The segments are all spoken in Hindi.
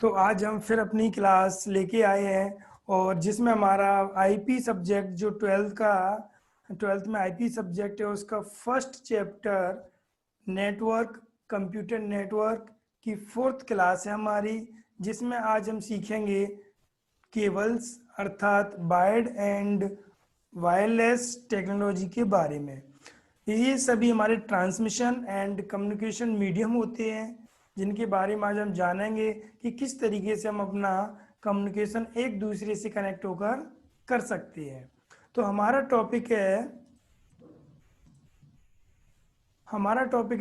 तो आज हम फिर अपनी क्लास लेके आए हैं और जिसमें हमारा आईपी सब्जेक्ट जो ट्वेल्थ में आईपी सब्जेक्ट है उसका first chapter network computer network की फोर्थ क्लास है हमारी, जिसमें आज हम सीखेंगे केबल्स अर्थात वायर्ड एंड वायरलेस टेक्नोलॉजी के बारे में। ये सभी हमारे ट्रांसमिशन एंड कम्युनिकेशन मीडियम होते हैं जिनके बारे में आज हम जानेंगे कि किस तरीके से हम अपना कम्युनिकेशन एक दूसरे से कनेक्ट होकर कर सकते हैं। तो हमारा टॉपिक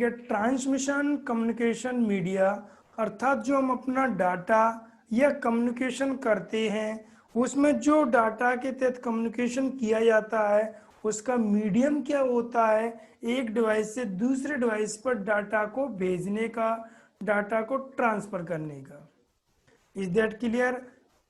है ट्रांसमिशन कम्युनिकेशन मीडिया, अर्थात जो हम अपना डाटा या कम्युनिकेशन करते हैं उसमें जो डाटा के तहत कम्युनिकेशन किया जाता है उसका मीडियम क्या होता है, एक डिवाइस से दूसरे डिवाइस पर डाटा को भेजने का, डाटा को ट्रांसफर करने का। Is that clear?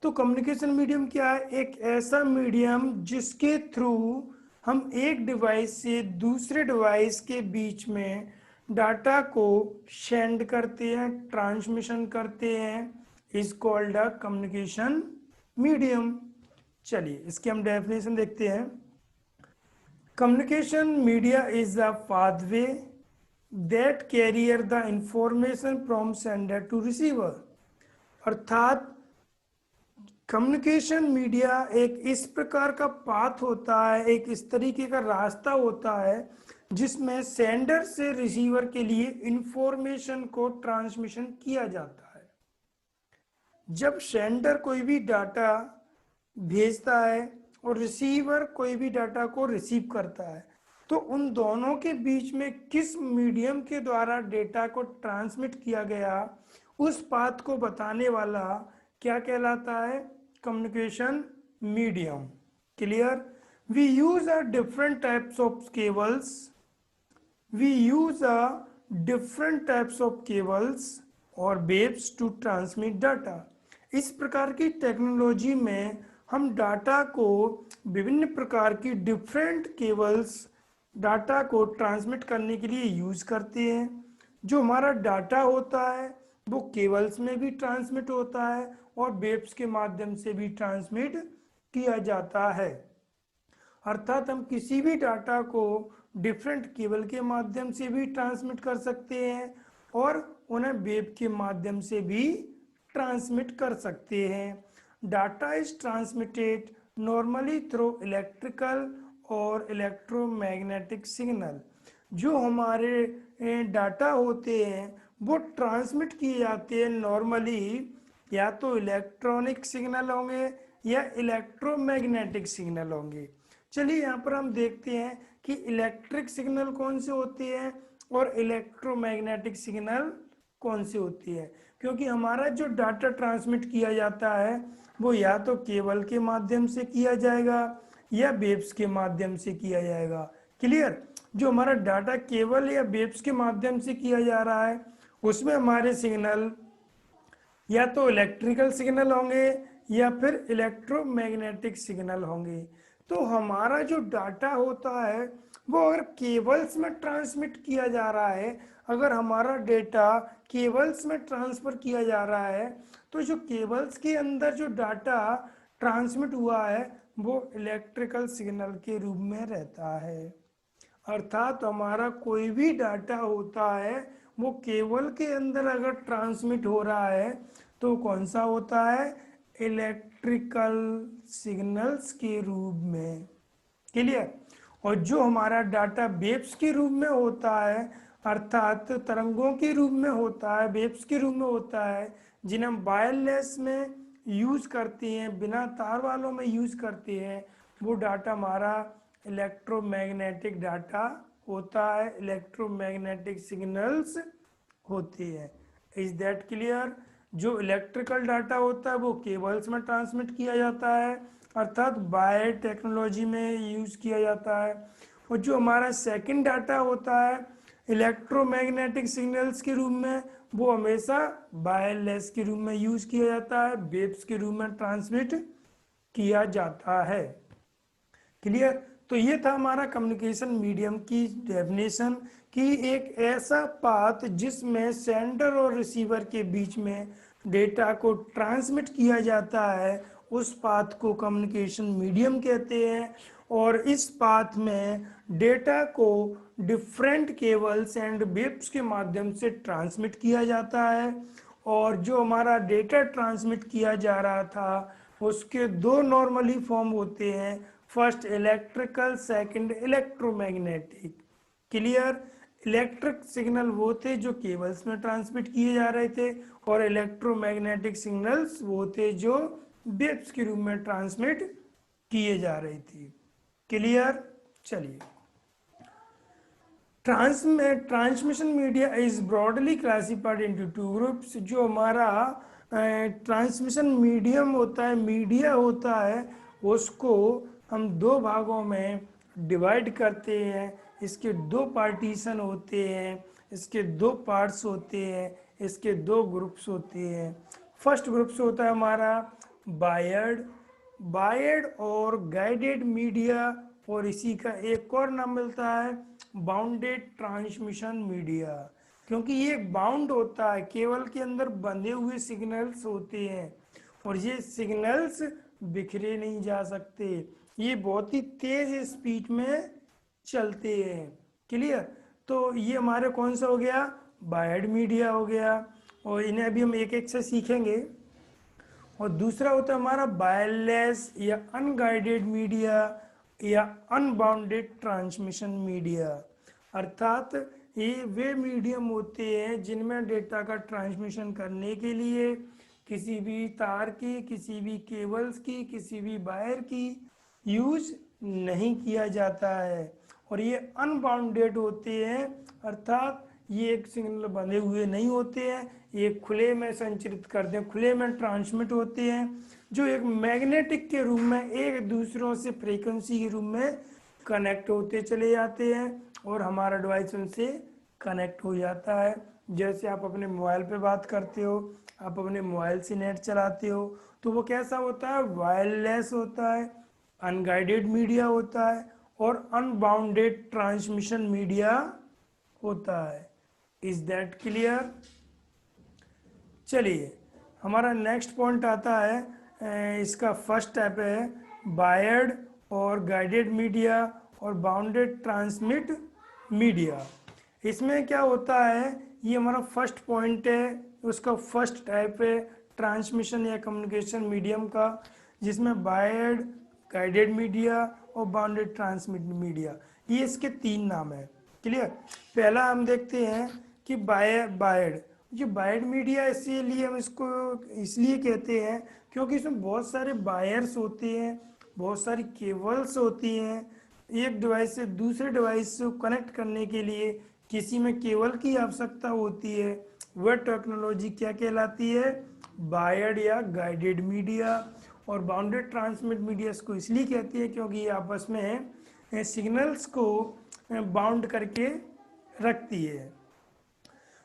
तो कम्युनिकेशन मीडियम क्या है? एक ऐसा मीडियम जिसके थ्रू हम एक डिवाइस से दूसरे डिवाइस के बीच में डाटा को सेंड करते हैं, ट्रांसमिशन करते हैं, is called a communication medium. चलिए इसकी हम डेफिनेशन देखते हैं। Communication media is a pathway that carrier the information from sender to receiver, अर्थात कम्युनिकेशन मीडिया एक इस प्रकार का पाथ होता है, एक इस तरीके का रास्ता होता है जिसमें सेंडर से रिसीवर के लिए इंफॉर्मेशन को ट्रांसमिशन किया जाता है। जब सेंडर कोई भी डाटा भेजता है और रिसीवर कोई भी डाटा को रिसीव करता है तो उन दोनों के बीच में किस मीडियम के द्वारा डेटा को ट्रांसमिट किया गया उस पाथ को बताने वाला क्या कहलाता है? Communication medium. Clear? We use a different types of cables और वेव्स टू ट्रांसमिट डाटा। इस प्रकार की टेक्नोलॉजी में हम डाटा को विभिन्न प्रकार की डिफरेंट केबल्स डाटा को ट्रांसमिट करने के लिए यूज करते हैं। जो हमारा डाटा होता है वो केबल्स में भी ट्रांसमिट होता है और वेव्स के माध्यम से भी ट्रांसमिट किया जाता है, अर्थात हम किसी भी डाटा को डिफरेंट केबल के माध्यम से भी ट्रांसमिट कर सकते हैं और उन्हें वेव के माध्यम से भी ट्रांसमिट कर सकते हैं। Data is transmitted normally through electrical और इलेक्ट्रोमैग्नेटिक सिग्नल। जो हमारे डाटा होते हैं वो ट्रांसमिट किए जाते हैं नॉर्मली या तो इलेक्ट्रॉनिक सिग्नल होंगे या इलेक्ट्रोमैग्नेटिक सिग्नल होंगे। चलिए यहाँ पर हम देखते हैं कि इलेक्ट्रिक सिग्नल कौन से होते हैं और इलेक्ट्रोमैग्नेटिक सिग्नल कौन से होती है, क्योंकि हमारा जो डाटा ट्रांसमिट किया जाता है वो या तो केबल के माध्यम से किया जाएगा या वेव्स के माध्यम से किया जाएगा। क्लियर? जो हमारा डाटा केबल या वेव्स के माध्यम से किया जा रहा है उसमें हमारे सिग्नल या तो इलेक्ट्रिकल सिग्नल होंगे या फिर इलेक्ट्रोमैग्नेटिक सिग्नल होंगे। तो हमारा जो डाटा होता है वो अगर केबल्स में ट्रांसमिट किया जा रहा है, अगर हमारा डेटा केबल्स में ट्रांसफर किया जा रहा है तो जो केबल्स के अंदर जो डाटा ट्रांसमिट हुआ है वो इलेक्ट्रिकल सिग्नल के रूप में रहता है। अर्थात हमारा कोई भी डाटा होता है वो केबल के अंदर अगर ट्रांसमिट हो रहा है तो कौन सा होता है? इलेक्ट्रिकल सिग्नल्स के रूप में। क्लियर? और जो हमारा डाटा वेव्स के रूप में होता है अर्थात तरंगों के रूप में होता है, वेव्स के रूप में होता है, जिन्हें हम वायरलेस में यूज करते हैं, बिना तार वालों में यूज करते हैं, वो डाटा हमारा इलेक्ट्रोमैग्नेटिक डाटा होता है, इलेक्ट्रोमैग्नेटिक सिग्नल्स होती है। Is that clear? जो इलेक्ट्रिकल डाटा होता है वो केबल्स में ट्रांसमिट किया जाता है अर्थात वायर टेक्नोलॉजी में यूज किया जाता है, और जो हमारा सेकंड डाटा होता है इलेक्ट्रोमैग्नेटिक सिग्नल्स के रूप में वो हमेशा वायरलेस के रूप में यूज किया जाता है, वेव्स के रूप में ट्रांसमिट किया जाता है। क्लियर? तो ये था हमारा कम्युनिकेशन मीडियम की डेफिनेशन कि एक ऐसा पाथ जिसमें सेंडर और रिसीवर के बीच में डेटा को ट्रांसमिट किया जाता है, उस पाथ को कम्युनिकेशन मीडियम कहते हैं। और इस पाथ में डेटा को डिफरेंट केबल्स एंड वेव्स के माध्यम से ट्रांसमिट किया जाता है। और जो हमारा डेटा ट्रांसमिट किया जा रहा था उसके दो नॉर्मली फॉर्म होते हैं, first electrical, second electromagnetic. Clear? Electric signal वो थे जो केबल्स में ट्रांसमिट किए जा रहे थे, और इलेक्ट्रोमैग्नेटिक सिग्नल्स वो थे जो वेव्स के रूप में ट्रांसमिट किए जा रहे थे। क्लियर? चलिए, transmission media is broadly classified into two groups. जो हमारा ट्रांसमिशन मीडियम होता है, मीडिया होता है, उसको हम दो भागों में डिवाइड करते हैं। इसके दो पार्टीशन होते हैं, इसके दो पार्ट्स होते हैं, इसके दो ग्रुप्स होते हैं। फर्स्ट ग्रुप्स होता है हमारा वायर्ड और गाइडेड मीडिया, और इसी का एक और नाम मिलता है बाउंडेड ट्रांसमिशन मीडिया। क्योंकि ये बाउंड होता है, केबल के अंदर बंधे हुए सिग्नल्स होते हैं, और ये सिग्नल्स बिखरे नहीं जा सकते, ये बहुत ही तेज स्पीड में चलते हैं। क्लियर? तो ये हमारे कौन सा हो गया? वायर्ड मीडिया हो गया, और इन्हें अभी हम एक एक से सीखेंगे। और दूसरा होता है हमारा वायरलेस या अनगाइडेड मीडिया या अनबाउंडेड ट्रांसमिशन मीडिया। अर्थात ये वे मीडियम होते हैं जिनमें डेटा का ट्रांसमिशन करने के लिए किसी भी तार की, किसी भी केबल्स की, किसी भी वायर की यूज नहीं किया जाता है। और ये अनबाउंडेड होते हैं, अर्थात ये एक सिग्नल बंधे हुए नहीं होते हैं, ये खुले में संचरित करते हैं, खुले में ट्रांसमिट होते हैं, जो एक मैग्नेटिक के रूप में एक दूसरों से फ्रीक्वेंसी के रूप में कनेक्ट होते चले जाते हैं, और हमारा डिवाइस उनसे कनेक्ट हो जाता है। जैसे आप अपने मोबाइल पे बात करते हो, आप अपने मोबाइल से नेट चलाते हो, तो वो कैसा होता है? वायरलेस होता है, अनगाइडेड मीडिया होता है, और अनबाउंडेड ट्रांसमिशन मीडिया होता है। Is that clear? चलिए, हमारा नेक्स्ट पॉइंट आता है, इसका फर्स्ट टाइप है वायर्ड और गाइडेड मीडिया और बाउंडेड ट्रांसमिट मीडिया। इसमें क्या होता है, ये हमारा फर्स्ट पॉइंट है, उसका फर्स्ट टाइप है ट्रांसमिशन या कम्युनिकेशन मीडियम का, जिसमें वायर्ड, गाइडेड मीडिया और बाउंडेड ट्रांसमिट मीडिया, ये इसके तीन नाम है। क्लियर? पहला हम देखते हैं कि वायर्ड। जो वायर्ड मीडिया इसीलिए हम इसको इसलिए कहते हैं क्योंकि इसमें बहुत सारे वायर्स होते हैं, बहुत सारी केबल्स होती हैं। एक डिवाइस से दूसरे डिवाइस से कनेक्ट करने के लिए किसी में केबल की आवश्यकता होती है, वह टेक्नोलॉजी क्या कहलाती है? वायर्ड या गाइडेड मीडिया। और बाउंडेड ट्रांसमिट मीडिया इसको इसलिए कहती है क्योंकि ये आपस में सिग्नल्स को बाउंड करके रखती है।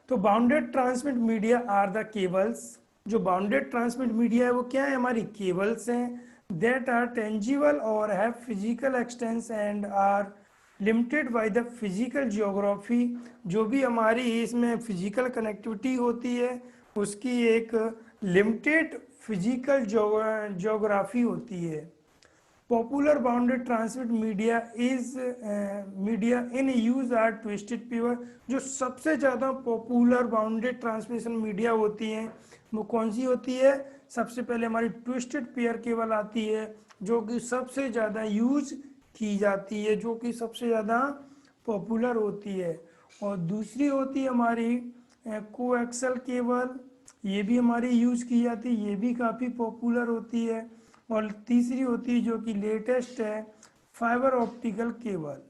तो bounded transmit media are the cables. जो बाउंडेड ट्रांसमिट मीडिया है वो क्या है? हमारी केबल्स हैं, दैट आर टेंजिबल और have physical existence and are limited by the physical geography. जो भी हमारी इसमें फिजिकल कनेक्टिविटी होती है उसकी एक लिमिटेड फिजिकल जियोग्राफी होती है। Popular bounded transmit media is media in use are twisted pair. जो सबसे ज़्यादा पॉपुलर बाउंडेड ट्रांसमिशन मीडिया होती हैं वो कौन सी होती है? सबसे पहले हमारी ट्विस्टेड पेयर केबल आती है, जो कि सबसे ज़्यादा यूज की जाती है, जो कि सबसे ज़्यादा पॉपुलर होती है। और दूसरी होती है हमारी कोएक्सल केबल, ये भी हमारी यूज की जाती है, ये भी काफ़ी पॉपुलर होती है। और तीसरी होती है जो कि लेटेस्ट है, फाइबर ऑप्टिकल केबल।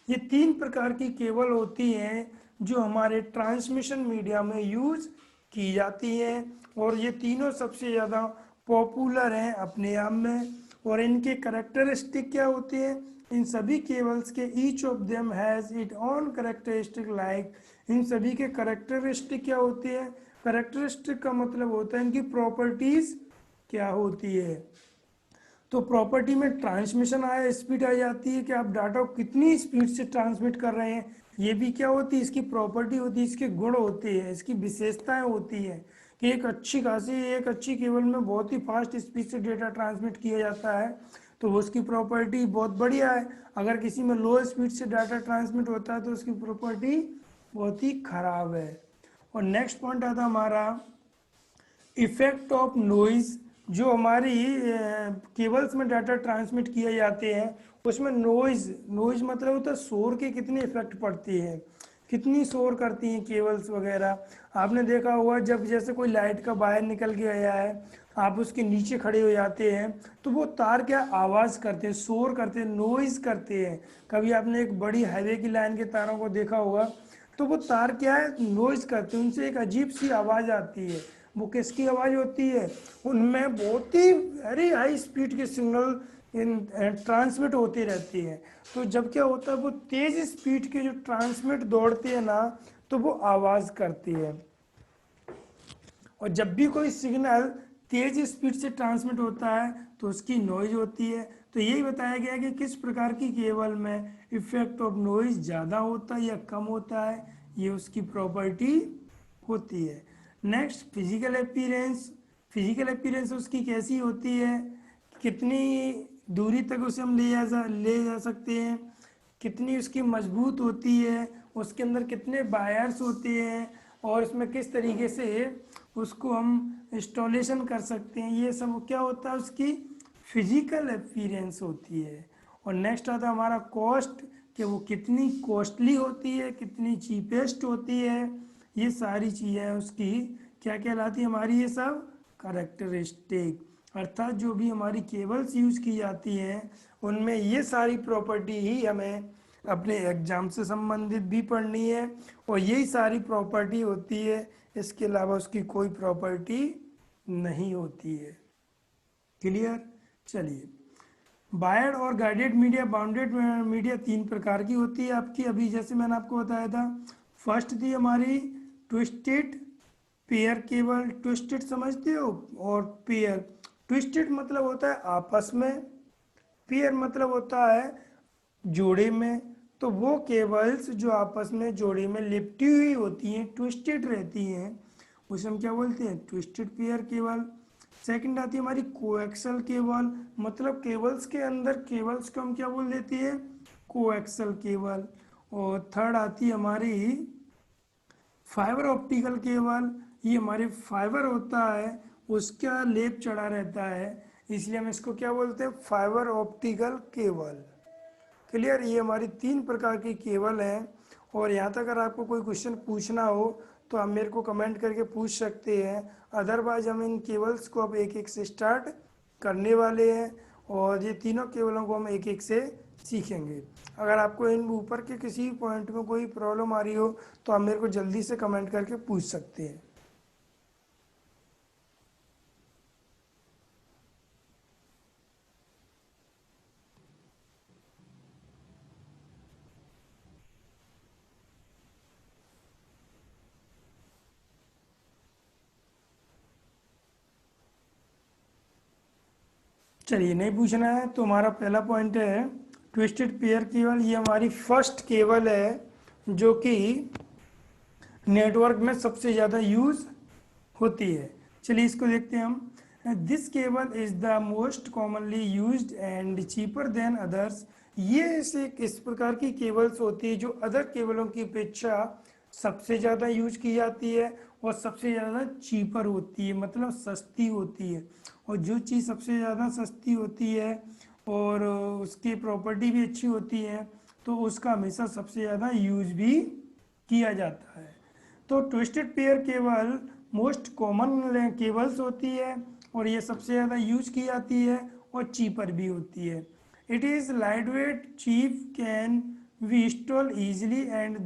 ये तीन प्रकार की केबल होती हैं जो हमारे ट्रांसमिशन मीडिया में यूज की जाती हैं, और ये तीनों सबसे ज़्यादा पॉपुलर हैं अपने आप में। और इनके करेक्टरिस्टिक क्या होते हैं? इन सभी केबल्स के each of them has its own characteristic like. इन सभी के करेक्टरिस्टिक क्या होते हैं? करेक्टरिस्टिक का मतलब होता है इनकी प्रॉपर्टीज क्या होती है। तो प्रॉपर्टी में ट्रांसमिशन आया, स्पीड आ जाती है कि आप डाटा को कितनी स्पीड से ट्रांसमिट कर रहे हैं, ये भी क्या होती है, इसकी प्रॉपर्टी होती है, इसके गुण होते हैं, इसकी विशेषताएं होती है कि एक अच्छी केबल में बहुत ही फास्ट स्पीड से डेटा ट्रांसमिट किया जाता है, तो वो उसकी प्रॉपर्टी बहुत बढ़िया है। अगर किसी में लो स्पीड से डाटा ट्रांसमिट होता है तो उसकी प्रॉपर्टी बहुत ही खराब है। और नेक्स्ट पॉइंट आता है हमारा इफेक्ट ऑफ नॉइज। जो हमारी केबल्स में डाटा ट्रांसमिट किए जाते हैं उसमें नॉइज, नॉइज मतलब होता है शोर के कितने इफेक्ट पड़ते हैं, कितनी शोर करती हैं केबल्स वगैरह। आपने देखा होगा जब जैसे कोई लाइट का वायर निकल के गया है, आप उसके नीचे खड़े हो जाते हैं तो वो तार क्या आवाज़ करते हैं, शोर करते हैं, नॉइज करते हैं। कभी आपने एक बड़ी हाईवे की लाइन के तारों को देखा होगा, तो वो तार क्या है, नॉइज करते हैं, उनसे एक अजीब सी आवाज़ आती है। वो किसकी आवाज़ होती है, उनमें बहुत ही वेरी हाई स्पीड के सिग्नल इन ट्रांसमिट होती रहती है। तो जब क्या होता है, वो तेज़ स्पीड के जो ट्रांसमिट दौड़ते हैं ना, तो वो आवाज़ करती है। और जब भी कोई सिग्नल तेज स्पीड से ट्रांसमिट होता है तो उसकी नॉइज होती है। तो यही बताया गया कि किस प्रकार की केबल में इफेक्ट ऑफ नॉइज ज़्यादा होता है या कम होता है, ये उसकी प्रॉपर्टी होती है। Next physical appearance. Physical appearance उसकी कैसी होती है, कितनी दूरी तक उसे हम ले जा सकते हैं, कितनी उसकी मजबूत होती है, उसके अंदर कितने वायर्स होते हैं, और इसमें किस तरीके से उसको हम इंस्टॉलेशन कर सकते हैं, ये सब क्या होता है, उसकी फिजिकल अपीयरेंस होती है। और नेक्स्ट आता है हमारा कॉस्ट, कि वो कितनी कॉस्टली होती है, कितनी चीपेस्ट होती है, ये सारी चीज़ें उसकी क्या कहलाती है, हमारी ये सब करेक्टरिस्टिक। अर्थात जो भी हमारी केबल्स यूज़ की जाती हैं उनमें ये सारी प्रॉपर्टी ही हमें अपने एग्जाम से संबंधित भी पढ़नी है, और यही सारी प्रॉपर्टी होती है, इसके अलावा उसकी कोई प्रॉपर्टी नहीं होती है। क्लियर। चलिए, वायर्ड और गाइडेड मीडिया, बाउंडेड मीडिया तीन प्रकार की होती है आपकी, अभी जैसे मैंने आपको बताया था। फर्स्ट थी हमारी ट्विस्टेड पेयर केबल, ट्विस्टेड समझते हो, और पेयर, ट्विस्टेड मतलब होता है आपस में, पेयर मतलब होता है जोड़े में। तो वो केबल्स जो आपस में जोड़े में लिपटी हुई होती हैं, ट्विस्टेड रहती हैं, उसे हम क्या बोलते हैं, ट्विस्टेड पेयर केबल। सेकंड आती है हमारी कोएक्सल केबल, मतलब केबल्स के अंदर केबल्स को हम क्या बोल देते हैं, कोएक्सल केबल। और थर्ड आती है हमारी फाइबर ऑप्टिकल केबल, ये हमारे फाइबर होता है उसका लेप चढ़ा रहता है, इसलिए हम इसको क्या बोलते हैं, फाइबर ऑप्टिकल केबल। क्लियर। ये हमारी तीन प्रकार की केबल हैं। और यहाँ तक अगर आपको कोई क्वेश्चन पूछना हो तो आप मेरे को कमेंट करके पूछ सकते हैं, अदरवाइज हम इन केबल्स को अब एक एक से स्टार्ट करने वाले हैं, और ये तीनों केबलों को हम एक एक से सीखेंगे। अगर आपको इन ऊपर के किसी पॉइंट में कोई प्रॉब्लम आ रही हो तो आप मेरे को जल्दी से कमेंट करके पूछ सकते हैं। चलिए, नहीं पूछना है तो हमारा पहला पॉइंट है ट्विस्टेड पेयर केबल। ये हमारी फर्स्ट केबल है जो कि नेटवर्क में सबसे ज़्यादा यूज़ होती है। चलिए इसको देखते हैं हम। This cable is the most commonly used and cheaper than others. ये इस प्रकार की केबल्स होती है जो अदर केबलों की अपेक्षा सबसे ज़्यादा यूज की जाती है और सबसे ज़्यादा चीपर होती है, मतलब सस्ती होती है। और जो चीज़ सबसे ज़्यादा सस्ती होती है और उसकी प्रॉपर्टी भी अच्छी होती है तो उसका हमेशा सबसे ज़्यादा यूज भी किया जाता है। तो twisted pair cable most common cables होती है और ये सबसे ज़्यादा यूज की जाती है और चीपर भी होती है। It is light weight, cheap, can be install easily and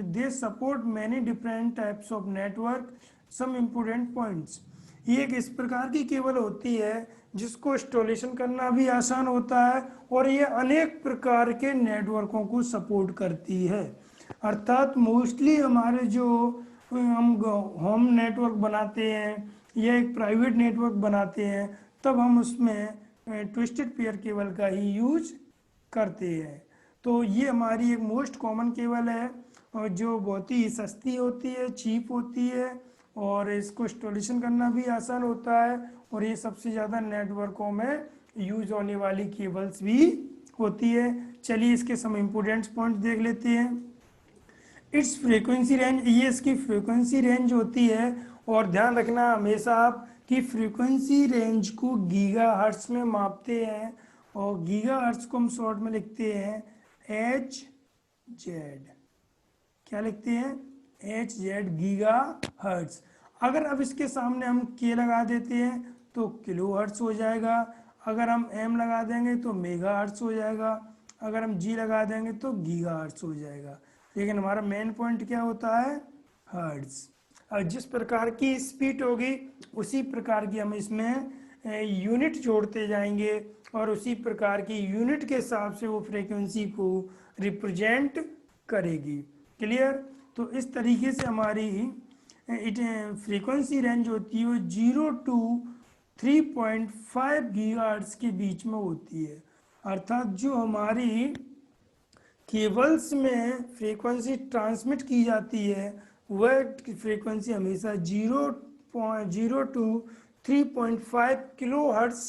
they support many different types of network. Some important points, ये एक इस प्रकार की केबल होती है जिसको इंस्टॉलेशन करना भी आसान होता है और ये अनेक प्रकार के नेटवर्कों को सपोर्ट करती है। अर्थात मोस्टली हमारे जो हम होम नेटवर्क बनाते हैं या एक प्राइवेट नेटवर्क बनाते हैं तब हम उसमें ट्विस्टेड पेयर केबल का ही यूज करते हैं। तो ये हमारी एक मोस्ट कॉमन केबल है और जो बहुत ही सस्ती होती है, चीप होती है और इसको इंस्टॉलेशन करना भी आसान होता है और ये सबसे ज़्यादा नेटवर्कों में यूज होने वाली केबल्स भी होती है। चलिए इसके सम इम्पोर्टेंट पॉइंट देख लेते हैं। इट्स फ्रीक्वेंसी रेंज, ये इसकी फ्रीक्वेंसी रेंज होती है और ध्यान रखना हमेशा आप कि फ्रीक्वेंसी रेंज को गीगा हर्ट्स में मापते हैं और गीगा हर्ट्स को हम शॉर्ट में लिखते हैं एच जेड। क्या लिखते हैं? H z giga hertz. अगर अब इसके सामने हम के लगा देते हैं तो किलो हर्ट्स हो जाएगा, अगर हम एम लगा देंगे तो मेगा हर्ट्स हो जाएगा, अगर हम जी लगा देंगे तो गीगा हर्ट्स हो जाएगा। लेकिन हमारा मेन पॉइंट क्या होता है? हर्ट्स। और जिस प्रकार की स्पीड होगी उसी प्रकार की हम इसमें यूनिट जोड़ते जाएंगे और उसी प्रकार की यूनिट के हिसाब से वो फ्रीक्वेंसी को रिप्रेजेंट करेगी। क्लियर? तो इस तरीके से हमारी फ्रीक्वेंसी रेंज होती है वो 0 to 3.5 गीगाहर्ट्ज के बीच में होती है। अर्थात जो हमारी केबल्स में फ्रीक्वेंसी ट्रांसमिट की जाती है वह फ्रीक्वेंसी हमेशा 0 to 3.5 किलो हर्ट्ज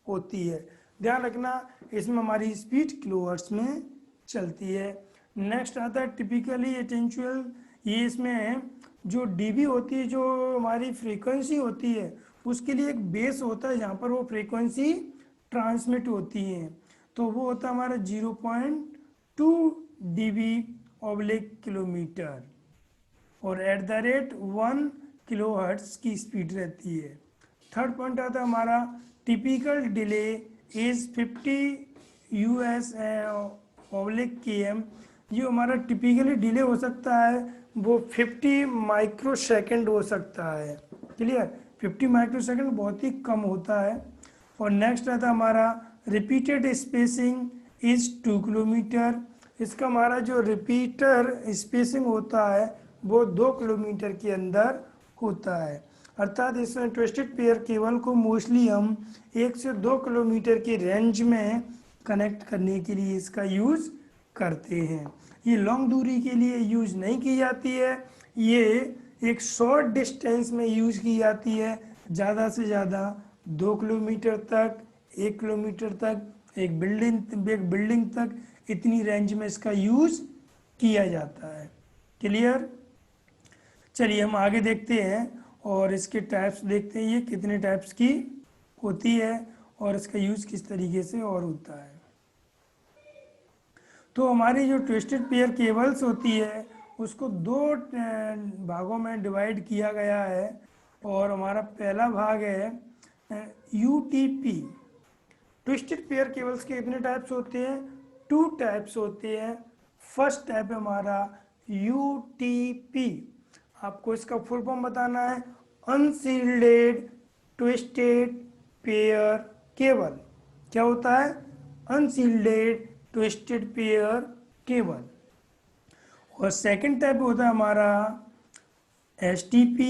होती है। ध्यान रखना इसमें हमारी स्पीड किलो हर्ट्ज में चलती है। नेक्स्ट आता है टिपिकली एटेंचुअल। ये इसमें जो डीबी होती है, जो हमारी फ्रीक्वेंसी होती है उसके लिए एक बेस होता है जहाँ पर वो फ्रीक्वेंसी ट्रांसमिट होती है, तो वो होता है हमारा 0.2 dB ऑब्लिक किलोमीटर और @1 किलो हर्ट्ज की स्पीड रहती है। थर्ड पॉइंट आता है हमारा typical delay is 50 US oblique km। जो हमारा टिपिकली डिले हो सकता है वो 50 माइक्रो सेकेंड हो सकता है। क्लियर? 50 माइक्रो सेकेंड बहुत ही कम होता है। और नेक्स्ट आता है हमारा रिपीटेड स्पेसिंग इज 2 किलोमीटर। इसका हमारा जो रिपीटर स्पेसिंग होता है वो 2 किलोमीटर के अंदर होता है। अर्थात इसमें ट्विस्टेड पेयर केबल को मोस्टली हम 1 से 2 किलोमीटर की रेंज में कनेक्ट करने के लिए इसका यूज़ करते हैं। ये लॉन्ग दूरी के लिए यूज़ नहीं की जाती है, ये एक शॉर्ट डिस्टेंस में यूज़ की जाती है, ज़्यादा से ज़्यादा 2 किलोमीटर तक, 1 किलोमीटर तक, एक बिल्डिंग तक, इतनी रेंज में इसका यूज़ किया जाता है। क्लियर? चलिए हम आगे देखते हैं और इसके टाइप्स देखते हैं, ये कितने टाइप्स की होती है और इसका यूज़ किस तरीके से और होता है। तो हमारी जो ट्विस्टेड पेयर केबल्स होती है उसको 2 भागों में डिवाइड किया गया है और हमारा पहला भाग है UTP। ट्विस्टेड पेयर केबल्स के कितने टाइप्स होते हैं? 2 टाइप्स होते हैं। फर्स्ट टाइप है हमारा UTP, आपको इसका फुल फॉर्म बताना है, अनशील्डेड ट्विस्टेड पेयर केबल। क्या होता है? Unshielded twisted pair cable. और सेकंड टाइप होता है हमारा STP।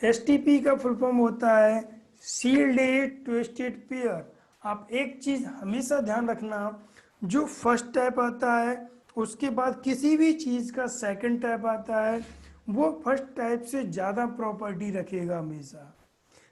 STP का फुल फॉर्म होता है शील्डेड ट्विस्टेड पेयर। आप एक चीज़ हमेशा ध्यान रखना, जो फर्स्ट टाइप आता है उसके बाद किसी भी चीज़ का सेकंड टाइप आता है वो फर्स्ट टाइप से ज़्यादा प्रॉपर्टी रखेगा हमेशा।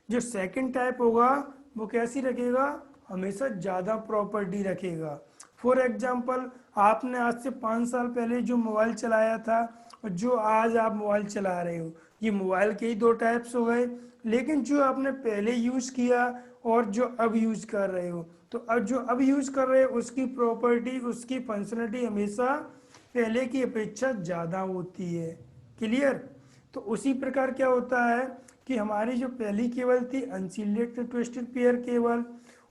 जो सेकंड टाइप होगा वो कैसी रखेगा? हमेशा ज़्यादा प्रॉपर्टी रखेगा। फॉर एग्जाम्पल आपने आज से 5 साल पहले जो मोबाइल चलाया था और जो आज आप मोबाइल चला रहे हो, ये मोबाइल के ही 2 टाइप्स हो गए। लेकिन जो आपने पहले यूज़ किया और जो अब यूज़ कर रहे हो, तो अब जो अब यूज़ कर रहे हो उसकी प्रॉपर्टी, उसकी फंक्शनलिटी हमेशा पहले की अपेक्षा ज़्यादा होती है। क्लियर? तो उसी प्रकार क्या होता है कि हमारी जो पहली केबल थी अनशील्डेड ट्विस्टेड पेयर केबल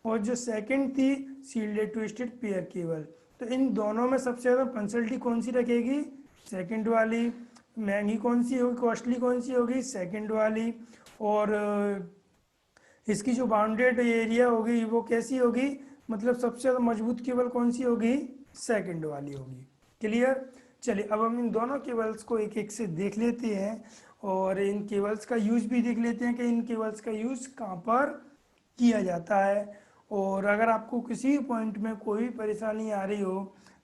और जो सेकंड थी शील्डेड ट्विस्टेड पेयर केबल, तो इन दोनों में सबसे ज़्यादा फंक्शनलिटी कौन सी रखेगी? सेकंड वाली। महंगी कौन सी होगी, कॉस्टली कौन सी होगी? सेकंड वाली। और इसकी जो बाउंडेड एरिया होगी वो कैसी होगी, मतलब सबसे ज़्यादा मजबूत केबल कौन सी होगी? सेकंड वाली होगी। क्लियर? चलिए अब हम इन दोनों केबल्स को एक एक से देख लेते हैं और इन केबल्स का यूज़ भी देख लेते हैं कि इन केबल्स का यूज़ कहाँ पर किया जाता है। और अगर आपको किसी पॉइंट में कोई परेशानी आ रही हो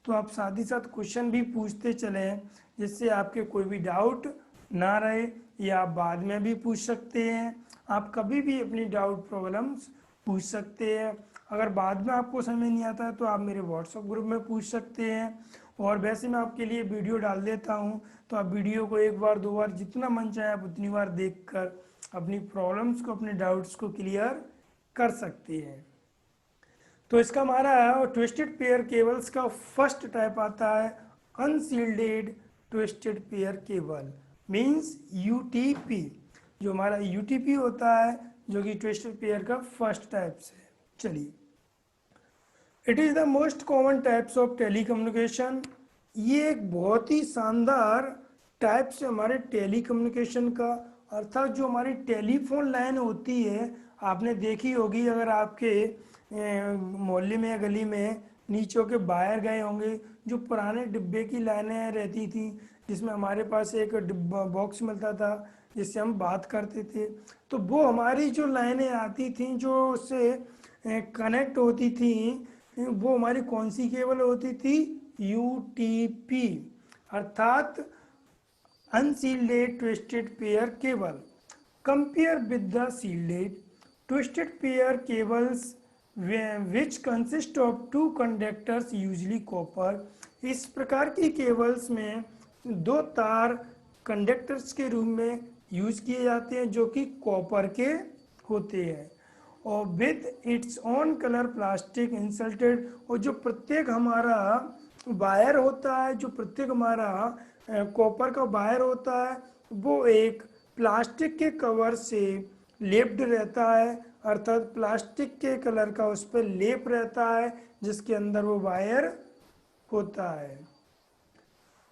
तो आप साथ ही साथ क्वेश्चन भी पूछते चलें, जिससे आपके कोई भी डाउट ना रहे, या आप बाद में भी पूछ सकते हैं। आप कभी भी अपनी डाउट प्रॉब्लम्स पूछ सकते हैं। अगर बाद में आपको समझ नहीं आता है तो आप मेरे व्हाट्सएप ग्रुप में पूछ सकते हैं। और वैसे मैं आपके लिए वीडियो डाल देता हूँ, तो आप वीडियो को एक बार दो बार जितना मन चाहे आप उतनी बार देखकर अपनी प्रॉब्लम्स को, अपने डाउट्स को क्लियर कर सकते हैं। तो इसका हमारा ट्विस्टेड पेयर केबल्स का फर्स्ट टाइप आता है unshielded twisted pair cable, means UTP. जो हमारा यूटीपी होता है, जो कि ट्विस्टेड पेयर का फर्स्ट टाइप से। चलिए, it is the most common types of telecommunication. ये एक बहुत ही शानदार टाइप से हमारे टेलीकम्युनिकेशन का, अर्थात जो हमारी टेलीफोन लाइन होती है, आपने देखी होगी। अगर आपके मोहल्ले में या गली में नीचे के बाहर गए होंगे, जो पुराने डिब्बे की लाइनें रहती थी, जिसमें हमारे पास एक डिब्बा बॉक्स मिलता था जिससे हम बात करते थे। तो वो हमारी जो लाइनें आती थी, जो उससे कनेक्ट होती थी, वो हमारी कौन सी केबल होती थी? यूटीपी, अर्थात unshielded twisted pair cable. Compare with the shielded twisted pair cables which consist of two conductors usually copper. इस प्रकार की केबल्स में दो तार कंडक्टर्स के रूप में यूज किए जाते हैं, जो कि कॉपर के होते हैं, और with its own colour plastic insulted. और जो प्रत्येक हमारा वायर होता है, जो प्रत्येक हमारा कॉपर का वायर होता है, वो एक प्लास्टिक के कवर से लेप्ड रहता है, अर्थात प्लास्टिक के कलर का उस पर लेप रहता है, जिसके अंदर वो वायर होता है।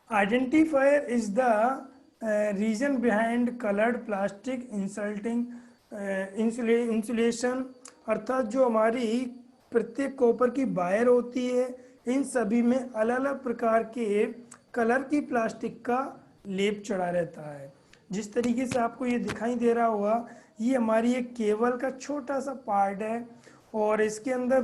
Identifier is the reason behind coloured plastic insulting insulation, अर्थात जो हमारी प्रत्येक कॉपर की वायर होती है, इन सभी में अलग अलग प्रकार के कलर की प्लास्टिक का लेप चढ़ा रहता है। जिस तरीके से आपको ये दिखाई दे रहा होगा, ये हमारी एक केबल का छोटा सा पार्ट है, और इसके अंदर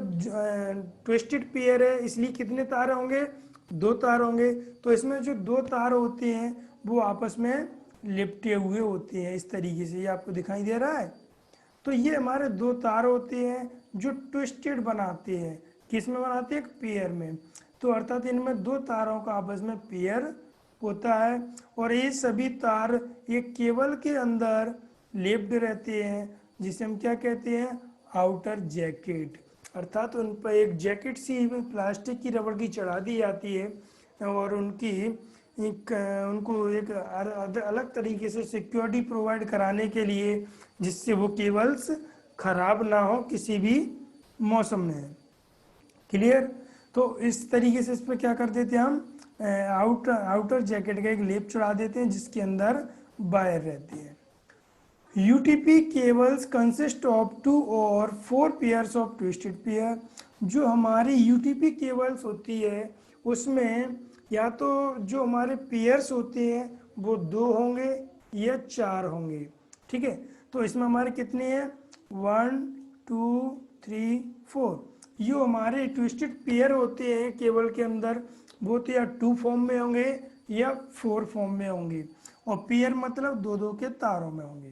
ट्विस्टेड पेयर है, इसलिए कितने तार होंगे? दो तार होंगे। तो इसमें जो दो तार होते हैं वो आपस में लिपटे हुए होते हैं, इस तरीके से। ये आपको दिखाई दे रहा है। तो ये हमारे दो तार होते हैं जो ट्विस्टेड बनाते हैं। किस में बनाते हैं? पेयर में। तो अर्थात इनमें दो तारों का आपस में पेयर होता है, और ये सभी तार एक केबल के अंदर लेप्ड रहते हैं, जिसे हम क्या कहते हैं? Outer jacket. अर्थात उन पर एक जैकेट सी प्लास्टिक की रबड़ की चढ़ा दी जाती है, और उनको एक अलग तरीके से सिक्योरिटी प्रोवाइड कराने के लिए, जिससे वो केबल्स खराब ना हो किसी भी मौसम में। क्लियर? तो इस तरीके से इस पर क्या कर देते हैं हम? आउटर जैकेट का एक लेप चढ़ा देते हैं, जिसके अंदर वायर रहती है। यूटीपी केबल्स कंसिस्ट ऑफ 2 और 4 पेयर्स ऑफ ट्विस्टेड पेयर। जो हमारी यूटीपी केबल्स होती है, उसमें या तो जो हमारे पेयर्स होते हैं वो 2 होंगे या 4 होंगे। ठीक है? तो इसमें हमारे कितने हैं? 1 2 3 4। जो हमारे ट्विस्टेड पेयर होते हैं केबल के अंदर, वो तो या 2 फॉर्म में होंगे या 4 फॉर्म में होंगे, और पेयर मतलब दो दो के तारों में होंगे।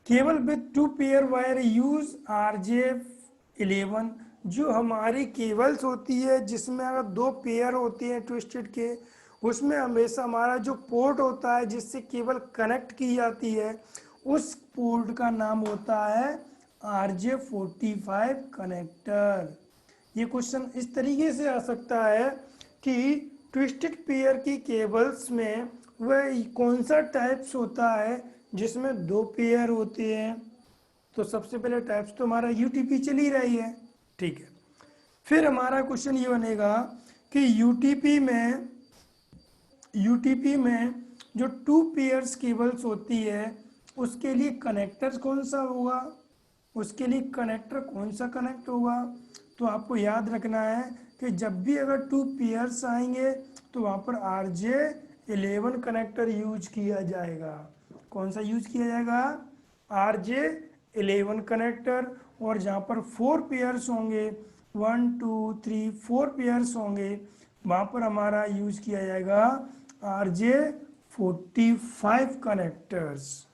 Cable with 2 pair wire use RJ11। जो हमारी केबल्स होती है जिसमें अगर 2 पेयर होते हैं ट्विस्टेड के, उसमें हमेशा हमारा जो पोर्ट होता है जिससे केबल कनेक्ट की जाती है, उस पोर्ट का नाम होता है RJ45 कनेक्टर। ये क्वेश्चन इस तरीके से आ सकता है कि ट्विस्टेड पेयर की केबल्स में वह कौन सा टाइप्स होता है जिसमें 2 पेयर होते हैं। तो सबसे पहले टाइप्स तो हमारा यूटीपी चल ही रही है। ठीक है, फिर हमारा क्वेश्चन ये बनेगा कि यूटीपी में जो 2 पेयर्स केबल्स होती है, उसके लिए कनेक्टर कौन सा होगा? उसके लिए कनेक्टर कौन सा कनेक्ट होगा? तो आपको याद रखना है कि जब भी अगर 2 पेयर्स आएंगे तो वहाँ पर RJ11 कनेक्टर यूज किया जाएगा। कौन सा यूज किया जाएगा? RJ11 connector. और जहाँ पर 4 पेयर्स होंगे 1 2 3 4 पेयर्स होंगे, वहाँ पर हमारा यूज किया जाएगा RJ45 कनेक्टर्स।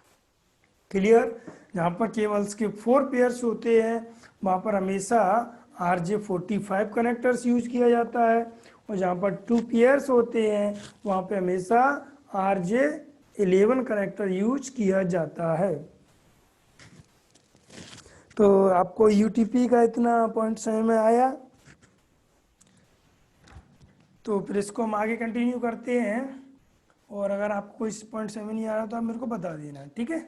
क्लियर? जहाँ पर केबल्स के 4 पेयर्स होते हैं वहाँ पर हमेशा RJ45 कनेक्टर्स यूज किया जाता है, और जहाँ पर 2 पेयर्स होते हैं वहाँ पे हमेशा RJ11 कनेक्टर यूज किया जाता है। तो आपको यूटीपी का इतना पॉइंट समझ में आया? तो फिर इसको हम आगे कंटिन्यू करते हैं, और अगर आपको इस पॉइंट समझ नहीं आ रहा तो आप मेरे को बता देना, ठीक है?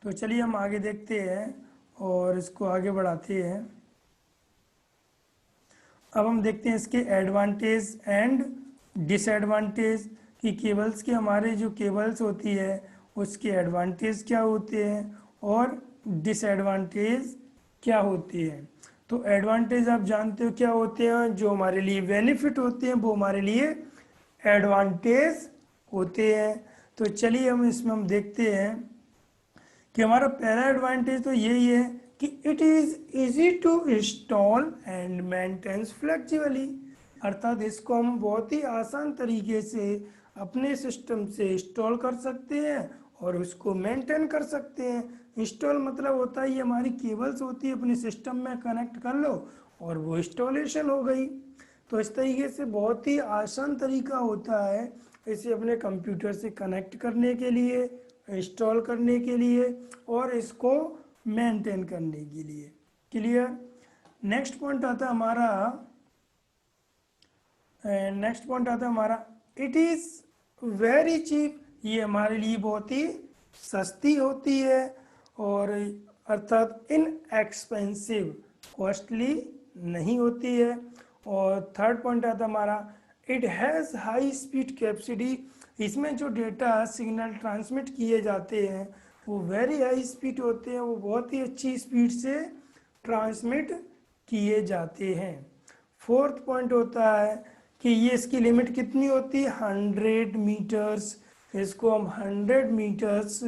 तो चलिए हम आगे देखते हैं और इसको आगे बढ़ाते हैं। अब हम देखते हैं इसके एडवांटेज एंड डिसएडवांटेज, कि केबल्स के हमारे जो केबल्स होती है उसके एडवांटेज क्या होते हैं और डिसएडवांटेज क्या होती है। तो एडवांटेज आप जानते हो क्या होते हैं, जो हमारे लिए बेनिफिट होते हैं वो हमारे लिए एडवांटेज होते हैं। तो चलिए हम देखते हैं कि हमारा पहला एडवांटेज तो यही है कि it is easy to install and maintenance flexibly, अर्थात इसको हम बहुत ही आसान तरीके से अपने सिस्टम से इंस्टॉल कर सकते हैं और उसको मेंटेन कर सकते हैं। इंस्टॉल मतलब होता है ये हमारी केबल्स होती है अपने सिस्टम में कनेक्ट कर लो और वो इंस्टॉलेशन हो गई। तो इस तरीके से बहुत ही आसान तरीका होता है इसे अपने कंप्यूटर से कनेक्ट करने के लिए, इंस्टॉल करने के लिए और इसको मेंटेन करने के लिए। क्लियर? नेक्स्ट पॉइंट आता है हमारा, इट इज़ वेरी चीप, ये हमारे लिए बहुत ही सस्ती होती है, और अर्थात इन एक्सपेंसिव, कॉस्टली नहीं होती है। और थर्ड पॉइंट आता है हमारा, it has high speed capacity, इसमें जो डेटा सिग्नल ट्रांसमिट किए जाते हैं वो वेरी हाई स्पीड होते हैं, वो बहुत ही अच्छी स्पीड से ट्रांसमिट किए जाते हैं। फोर्थ पॉइंट होता है कि ये इसकी लिमिट कितनी होती है, 100 मीटर्स, इसको हम 100 मीटर्स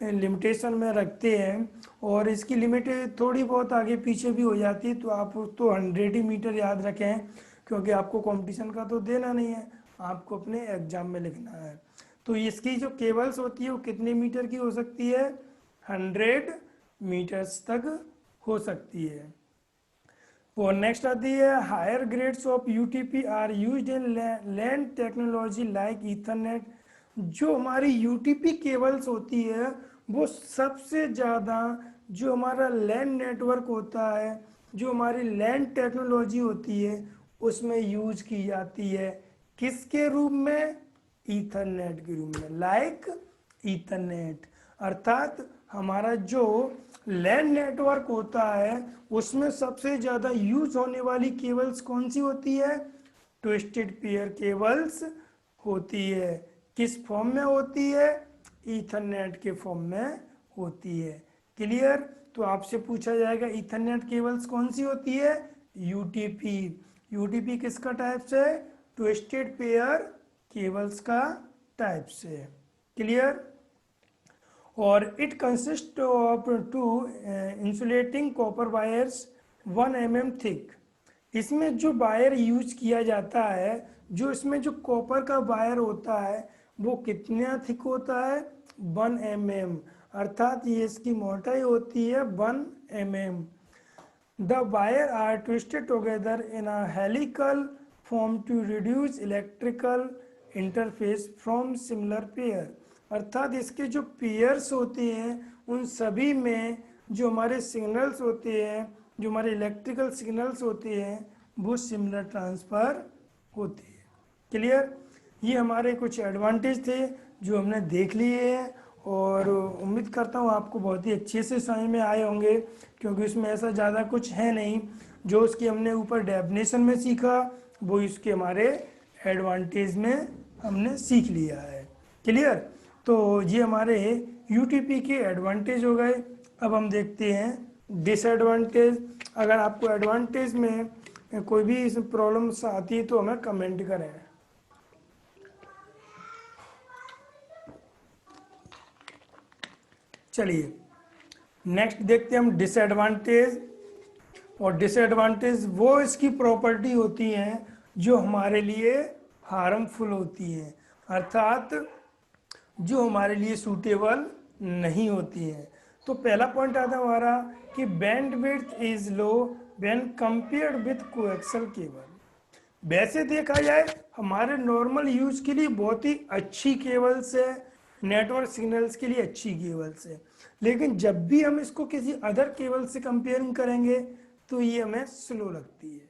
लिमिटेशन में रखते हैं, और इसकी लिमिट थोड़ी बहुत आगे पीछे भी हो जाती है, तो आप तो 100 ही मीटर याद रखें, क्योंकि आपको कंपटीशन का तो देना नहीं है, आपको अपने एग्जाम में लिखना है। तो इसकी जो केबल्स होती है वो कितने मीटर की हो सकती है, 100 मीटर्स तक हो सकती है। और नेक्स्ट आती है, higher grades of UTP are used in LAN technology like Ethernet. जो हमारी यूटीपी केबल्स होती है वो सबसे ज़्यादा जो हमारा लैंड नेटवर्क होता है, जो हमारी लैंड टेक्नोलॉजी होती है उसमें यूज की जाती है। किसके रूप में? ईथरनेट के रूप में, लाइक ईथरनेट। अर्थात हमारा जो लैंड नेटवर्क होता है उसमें सबसे ज़्यादा यूज होने वाली केबल्स कौन सी होती है? ट्विस्टेड पेयर केबल्स होती है। किस फॉर्म में होती है? ईथरनेट के फॉर्म में होती है। क्लियर? तो आपसे पूछा जाएगा ईथरनेट केबल्स कौन सी होती है? यूटीपी। यूटीपी किसका टाइप से? ट्विस्टेड पेयर केबल्स का टाइप से। क्लियर? और it consist of two insulating copper wires 1 mm thick. इसमें जो वायर यूज किया जाता है, जो इसमें जो कॉपर का वायर होता है वो कितना थिक होता है? 1 mm, अर्थात ये इसकी मोटाई होती है 1 mm। The wire are twisted together in a helical form to reduce electrical interface from similar pair। अर्थात इसके जो पेयर्स होते हैं उन सभी में जो हमारे सिग्नल्स होते हैं, जो हमारे इलेक्ट्रिकल सिग्नल्स होते हैं वो सिमिलर ट्रांसफ़र होते हैं। क्लियर? ये हमारे कुछ एडवांटेज थे जो हमने देख लिए हैं, और उम्मीद करता हूँ आपको बहुत ही अच्छे से समझ में आए होंगे, क्योंकि उसमें ऐसा ज़्यादा कुछ है नहीं। जो उसकी हमने ऊपर डेफिनेशन में सीखा वो इसके हमारे एडवांटेज में हमने सीख लिया है। क्लियर? तो ये हमारे यूटीपी के एडवांटेज हो गए। अब हम देखते हैं डिसएडवांटेज। अगर आपको एडवांटेज में कोई भी प्रॉब्लम्स आती है तो हमें कमेंट करें। चलिए नेक्स्ट देखते हैं हम डिसएडवांटेज। और डिसएडवांटेज वो इसकी प्रॉपर्टी होती हैं जो हमारे लिए हार्मफुल होती हैं, अर्थात जो हमारे लिए सूटेबल नहीं होती हैं। तो पहला पॉइंट आता है हमारा कि bandwidth is low when compared with coaxial cable. वैसे देखा जाए हमारे नॉर्मल यूज के लिए बहुत ही अच्छी केबल्स है, नेटवर्क सिग्नल्स के लिए अच्छी केबल्स है, लेकिन जब भी हम इसको किसी अदर केबल से कंपेयरिंग करेंगे तो ये हमें स्लो लगती है।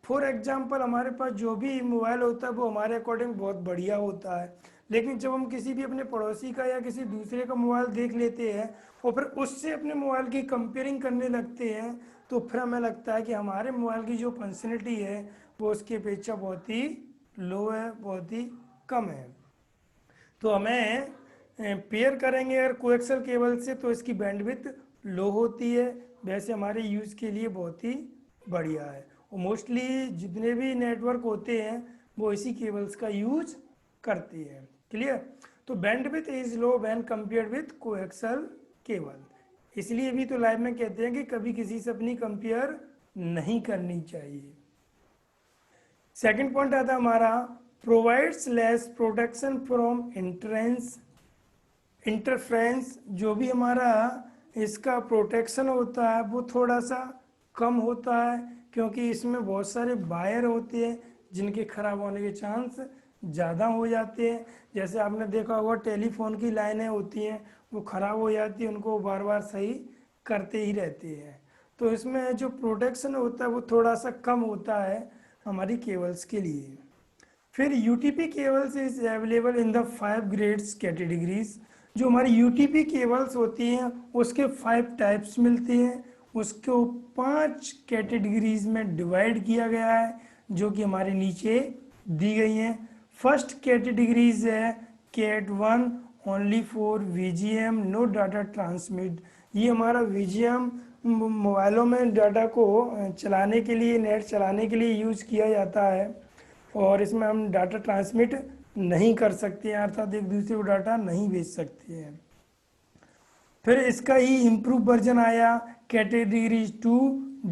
फॉर एग्जाम्पल हमारे पास जो भी मोबाइल होता है वो हमारे अकॉर्डिंग बहुत बढ़िया होता है, लेकिन जब हम किसी भी अपने पड़ोसी का या किसी दूसरे का मोबाइल देख लेते हैं और फिर उससे अपने मोबाइल की कंपेयरिंग करने लगते हैं तो फिर हमें लगता है कि हमारे मोबाइल की जो फंक्शनलिटी है वो उसकी अपेक्षा बहुत ही लो है, बहुत ही कम है। तो हमें पेयर करेंगे अगर कोएक्सल केबल से तो इसकी बैंडविड्थ लो होती है, वैसे हमारे यूज़ के लिए बहुत ही बढ़िया है। और मोस्टली जितने भी नेटवर्क होते हैं वो इसी केबल्स का यूज करते हैं। क्लियर? तो bandwidth is low when compared with coaxial cable, इसलिए भी तो लाइव में कहते हैं कि कभी किसी से अपनी कंपेयर नहीं करनी चाहिए। सेकंड पॉइंट आता है हमारा provides less protection from interference. जो भी हमारा इसका प्रोटेक्शन होता है वो थोड़ा सा कम होता है, क्योंकि इसमें बहुत सारे वायर होते हैं जिनके खराब होने के चांस ज़्यादा हो जाते हैं। जैसे आपने देखा होगा टेलीफोन की लाइनें होती हैं वो ख़राब हो जाती है, उनको बार बार सही करते ही रहते हैं। तो इसमें जो प्रोटेक्शन होता है वो थोड़ा सा कम होता है हमारी केबल्स के लिए। फिर UTP cables is available in the 5 grades categories. जो हमारी यूटीपी केबल्स होती हैं उसके 5 टाइप्स मिलते हैं, उसको 5 कैटेगरीज में डिवाइड किया गया है जो कि हमारे नीचे दी गई हैं। फर्स्ट कैटेगरीज है cat 1 only for VGM no data transmit. ये हमारा वीजीएम मोबाइलों में डाटा को चलाने के लिए, नेट चलाने के लिए यूज किया जाता है और इसमें हम डाटा ट्रांसमिट नहीं कर सकते हैं, अर्थात एक दूसरे को डाटा नहीं भेज सकते हैं। फिर इसका ही इम्प्रूव वर्जन आया कैटेगरी 2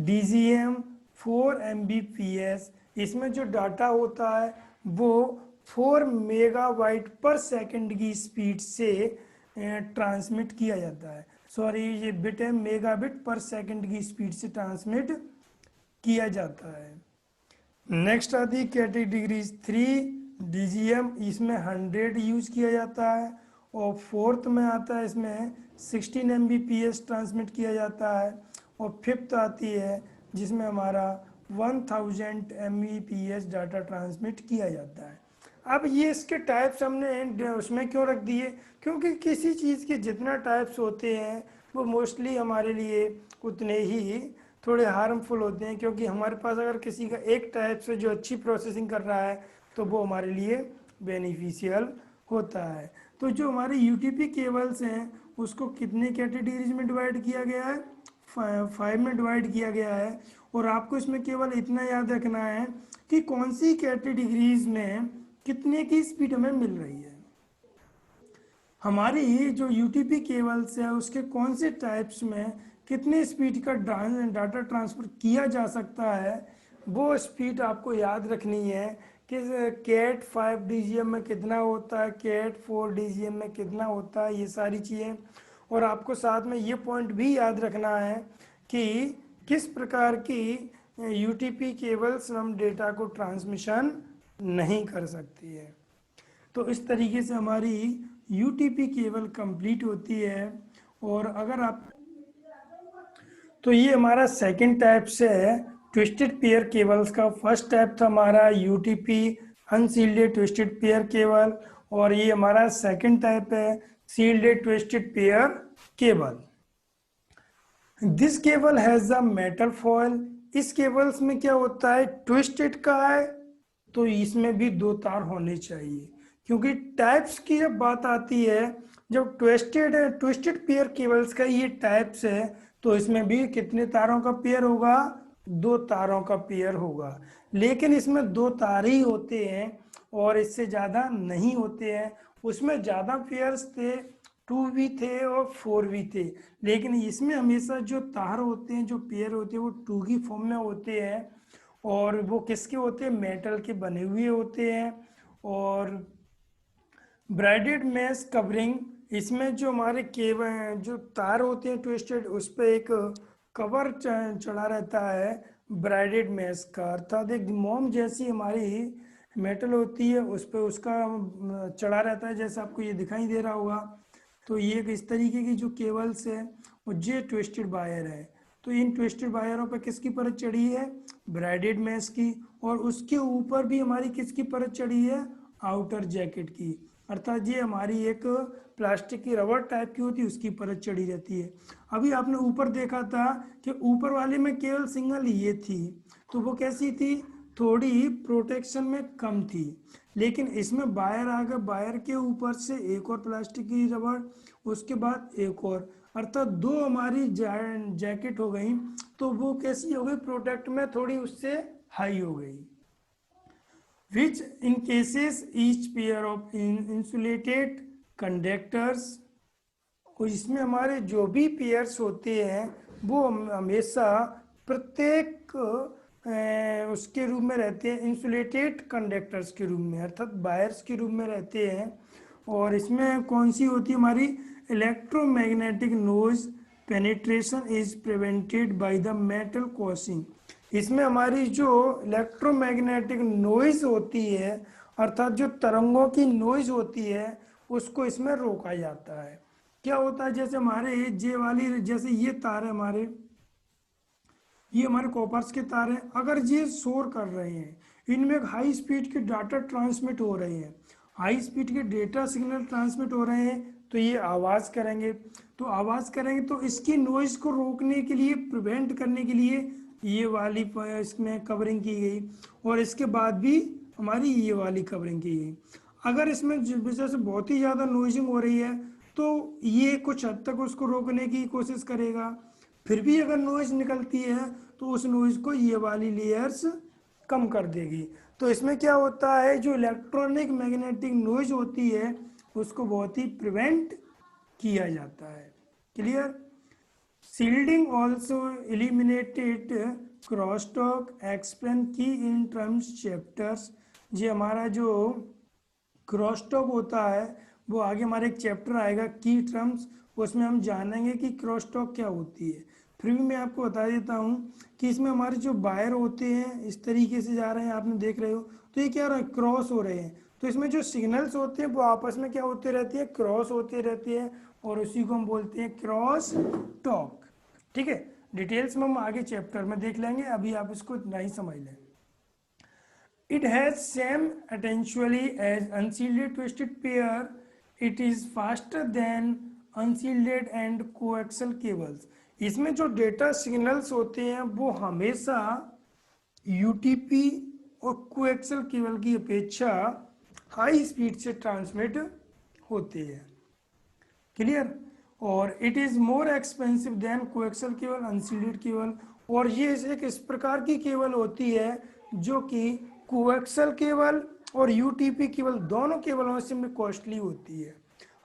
DGM 4 Mbps। इसमें जो डाटा होता है वो 4 मेगाबाइट पर सेकंड की स्पीड से ट्रांसमिट किया जाता है। सॉरी, ये बिट है, मेगाबिट पर सेकंड की स्पीड से ट्रांसमिट किया जाता है। नेक्स्ट आती है कैटेगरी 3 DGM, इसमें 100 यूज किया जाता है। और फोर्थ में आता है इसमें 16 Mbps ट्रांसमिट किया जाता है। और फिफ्थ आती है जिसमें हमारा 1000 Mbps डाटा ट्रांसमिट किया जाता है। अब ये इसके टाइप्स हमने उसमें क्यों रख दिए, क्योंकि किसी चीज़ के जितना टाइप्स होते हैं वो मोस्टली हमारे लिए उतने ही थोड़े हार्मफुल होते हैं, क्योंकि हमारे पास अगर किसी का एक टाइप से जो अच्छी प्रोसेसिंग कर रहा है तो वो हमारे लिए बेनिफिशियल होता है। तो जो हमारे यूटीपी केबल्स हैं उसको कितने कैटेगरीज में डिवाइड किया गया है? 5 में डिवाइड किया गया है। और आपको इसमें केवल इतना याद रखना है कि कौन सी कैटेगरीज में कितने की स्पीड हमें मिल रही है। हमारी जो यूटीपी केबल्स है उसके कौन से टाइप्स में कितने स्पीड का डाटा ट्रांसफर किया जा सकता है वो स्पीड आपको याद रखनी है कि कैट 5 DGM में कितना होता है, कैट 4 DGM में कितना होता है, ये सारी चीज़ें। और आपको साथ में ये पॉइंट भी याद रखना है कि किस प्रकार की यूटीपी केबल्स हम डेटा को ट्रांसमिशन नहीं कर सकती है। तो इस तरीके से हमारी यूटीपी केबल कंप्लीट होती है। और अगर आप तो ये हमारा सेकंड टाइप से है ट्विस्टेड पेयर केबल्स का। फर्स्ट टाइप था हमारा UTP unshielded twisted pair cable, और ये हमारा सेकंड टाइप है shielded twisted pair cable. This cable has a metal foil. इस केबल्स में क्या होता है, ट्विस्टेड का है तो इसमें भी 2 तार होने चाहिए, क्योंकि टाइप्स की जब बात आती है, जब ट्विस्टेड पेयर केबल्स का ये टाइप्स है तो इसमें भी कितने तारों का पेयर होगा? 2 तारों का पेयर होगा। लेकिन इसमें 2 तार ही होते हैं और इससे ज़्यादा नहीं होते हैं। उसमें ज़्यादा पेयर्स थे 2 भी थे और 4 भी थे, लेकिन इसमें हमेशा जो तार होते हैं, जो पेयर होते हैं, वो 2 की फॉर्म में होते हैं। और वो किसके होते हैं? मेटल के बने हुए होते हैं। और ब्राइडेड मैश कवरिंग, इसमें जो हमारे केबल जो तार होते हैं ट्विस्टेड, उस पर एक कवर चढ़ा रहता है ब्राइडेड मैश का, अर्थात एक मोम जैसी हमारी मेटल होती है, उस पर उसका चढ़ा रहता है, जैसे आपको ये दिखाई दे रहा होगा। तो ये एक इस तरीके की जो केबल्स है, और ये ट्विस्टेड वायर है। तो इन ट्विस्टेड वायरों पर किसकी परत चढ़ी है? ब्राइडेड मैश की। और उसके ऊपर भी हमारी किसकी परत चढ़ी है? आउटर जैकेट की। अर्थात ये हमारी एक प्लास्टिक की रबर टाइप की होती है, उसकी परत चढ़ी रहती है। अभी आपने ऊपर देखा था कि ऊपर वाले में केवल सिंगल ये थी, तो वो कैसी थी? थोड़ी प्रोटेक्शन में कम थी। लेकिन इसमें वायर आ गया, वायर के ऊपर से एक और प्लास्टिक की रबर, उसके बाद एक और, अर्थात दो हमारी जैकेट हो गई। तो वो कैसी हो गई? प्रोटेक्ट में थोड़ी उससे हाई हो गई। which encases each pair of insulated conductors। और इसमें हमारे जो भी पेयर्स होते हैं वो हमेशा प्रत्येक उसके रूप में रहते हैं, इंसुलेटेड कंडक्टर्स के रूप में, अर्थात वायर्स के रूप में रहते हैं। और इसमें कौन सी होती है हमारी? Electromagnetic noise penetration is prevented by the metal causing. इसमें हमारी जो इलेक्ट्रोमैग्नेटिक नॉइज होती है, अर्थात जो तरंगों की नॉइज होती है, उसको इसमें रोका जाता है। क्या होता है? जैसे हमारे जे वाली, जैसे ये तार है हमारे, ये हमारे कॉपर्स के तार हैं, अगर ये शोर कर रहे हैं, इनमें एक हाई स्पीड के डाटा ट्रांसमिट हो रहे हैं, हाई स्पीड के डेटा सिग्नल ट्रांसमिट हो रहे हैं, तो ये आवाज़ करेंगे। तो आवाज़ करेंगे तो इसकी नॉइज को रोकने के लिए, प्रिवेंट करने के लिए ये वाली इसमें कवरिंग की गई, और इसके बाद भी हमारी ये वाली कवरिंग की गई। अगर इसमें वजह से बहुत ही ज़्यादा नॉइजिंग हो रही है, तो ये कुछ हद तक उसको रोकने की कोशिश करेगा। फिर भी अगर नॉइज निकलती है तो उस नॉइज को ये वाली लेयर्स कम कर देगी। तो इसमें क्या होता है? जो इलेक्ट्रॉनिक मैग्नेटिक नॉइज होती है, उसको बहुत ही प्रिवेंट किया जाता है। Clear? Shielding also eliminated crosstalk, explain key in terms chapters। ये हमारा जो क्रॉसटॉक होता है, वो आगे हमारे एक चैप्टर आएगा की टर्म्स, उसमें हम जानेंगे कि क्रॉसटॉक क्या होती है। फिर भी मैं आपको बता देता हूँ कि इसमें हमारे जो वायर होते हैं इस तरीके से जा रहे हैं, आपने देख रहे हो, तो ये क्या हो रहा है? क्रॉस हो रहे हैं। तो इसमें जो सिग्नल्स होते हैं वो आपस में क्या होते रहते हैं? क्रॉस होते रहते हैं, और उसी को हम बोलते हैं क्रॉस टॉक। ठीक है, डिटेल्स में हम आगे चैप्टर में देख लेंगे, अभी आप इसको इतना ही समझ लें। It has same potentially as unshielded twisted pair. It is faster than unshielded and coaxial cables। इसमें जो डेटा सिग्नल्स होते हैं वो हमेशा यूटीपी और कोएक्सल केबल की अपेक्षा हाई स्पीड से ट्रांसमिट होते हैं। क्लियर? और it is more expensive than coaxial cable, unshielded cable. और ये एक इस प्रकार की केबल होती है जो कि कोएक्सल केबल और यूटीपी केबल दोनों केबलों से में कॉस्टली होती है।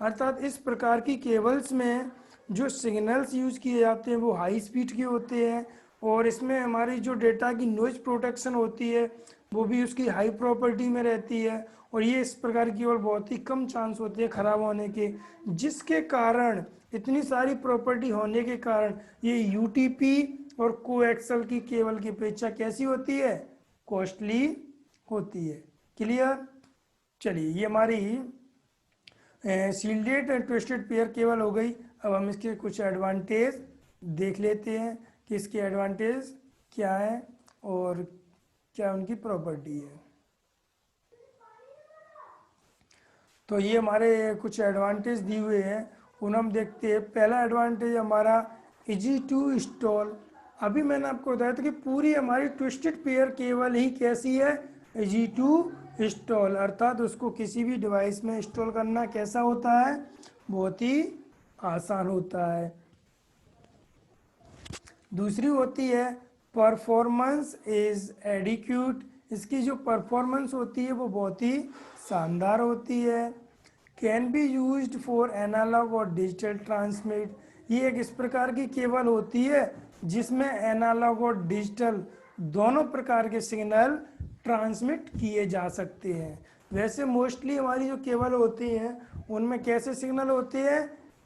अर्थात इस प्रकार की केबल्स में जो सिग्नल्स यूज़ किए जाते हैं वो हाई स्पीड के होते हैं, और इसमें हमारी जो डेटा की नॉइज प्रोटेक्शन होती है वो भी उसकी हाई प्रॉपर्टी में रहती है। और ये इस प्रकार की केबल बहुत ही कम चांस होते हैं ख़राब होने के, जिसके कारण इतनी सारी प्रॉपर्टी होने के कारण ये यूटीपी और कोएक्सल की केबल की अपेक्षा कैसी होती है? कॉस्टली होती है। क्लियर? चलिए, ये हमारी शील्डेड ट्विस्टेड पेयर केबल हो गई। अब हम इसके कुछ एडवांटेज देख लेते हैं कि इसके एडवांटेज क्या है और क्या उनकी प्रॉपर्टी है। तो ये हमारे कुछ एडवांटेज दिए हुए हैं, उन हम देखते हैं। पहला एडवांटेज हमारा इजी टू इंस्टॉल। अभी मैंने आपको बताया था कि पूरी हमारी ट्विस्टेड पेयर केबल ही कैसी है? इजी टू इंस्टॉल, अर्थात उसको किसी भी डिवाइस में इंस्टॉल करना कैसा होता है? बहुत ही आसान होता है। दूसरी होती है परफॉर्मेंस इज एडिक्यूट। इसकी जो परफॉर्मेंस होती है वो बहुत ही शानदार होती है। Can be used for analog और डिजिटल ट्रांसमिट। ये एक इस प्रकार की केबल होती है जिसमें एनालॉग और डिजिटल दोनों प्रकार के सिग्नल ट्रांसमिट किए जा सकते हैं। वैसे मोस्टली हमारी जो केबल होती हैं उनमें कैसे सिग्नल होते हैं,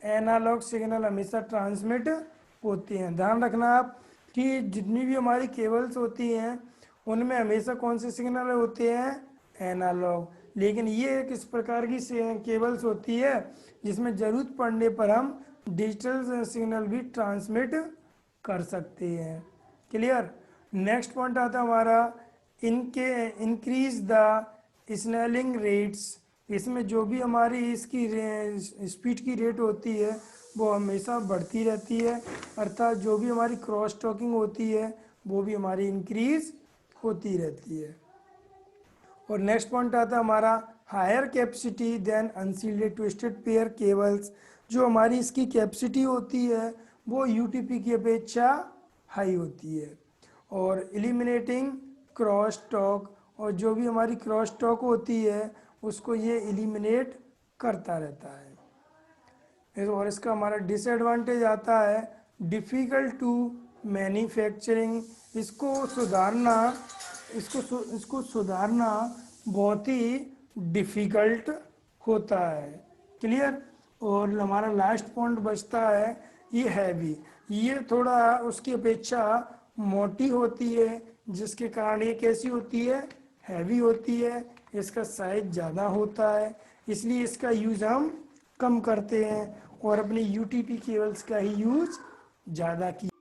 एनालॉग सिग्नल हमेशा ट्रांसमिट होते हैं। ध्यान रखना आप कि जितनी भी हमारी केबल्स होती हैं उनमें हमेशा कौन से सिग्नल होते हैं, एनालॉग। लेकिन ये एक इस प्रकार की केबल्स होती है जिसमें ज़रूरत पड़ने पर हम डिजिटल सिग्नल भी ट्रांसमिट कर सकते हैं। क्लियर। नेक्स्ट पॉइंट आता है हमारा इनके इंक्रीज द स्नेलिंग रेट्स। इसमें जो भी हमारी इसकी स्पीड की रेट होती है वो हमेशा बढ़ती रहती है, अर्थात जो भी हमारी क्रॉस टॉकिंग होती है वो भी हमारी इंक्रीज होती रहती है। और नेक्स्ट पॉइंट आता है हमारा higher capacity than unshielded twisted pair cables. जो हमारी इसकी कैपेसिटी होती है वो यूटीपी की अपेक्षा हाई होती है। और एलिमिनेटिंग क्रॉस टॉक, और जो भी हमारी क्रॉस टॉक होती है उसको ये एलिमिनेट करता रहता है। और इसका हमारा डिसएडवांटेज आता है डिफ़िकल्ट टू मैन्युफैक्चरिंग। इसको सुधारना बहुत ही डिफ़िकल्ट होता है। क्लियर। और हमारा लास्ट पॉइंट बचता है ये हैवी। ये थोड़ा उसकी अपेक्षा मोटी होती है जिसके कारण ये कैसी होती है, हैवी होती है। इसका साइज ज़्यादा होता है इसलिए इसका यूज़ हम कम करते हैं और अपनी यूटीपी केबल्स का ही यूज़ ज़्यादा किया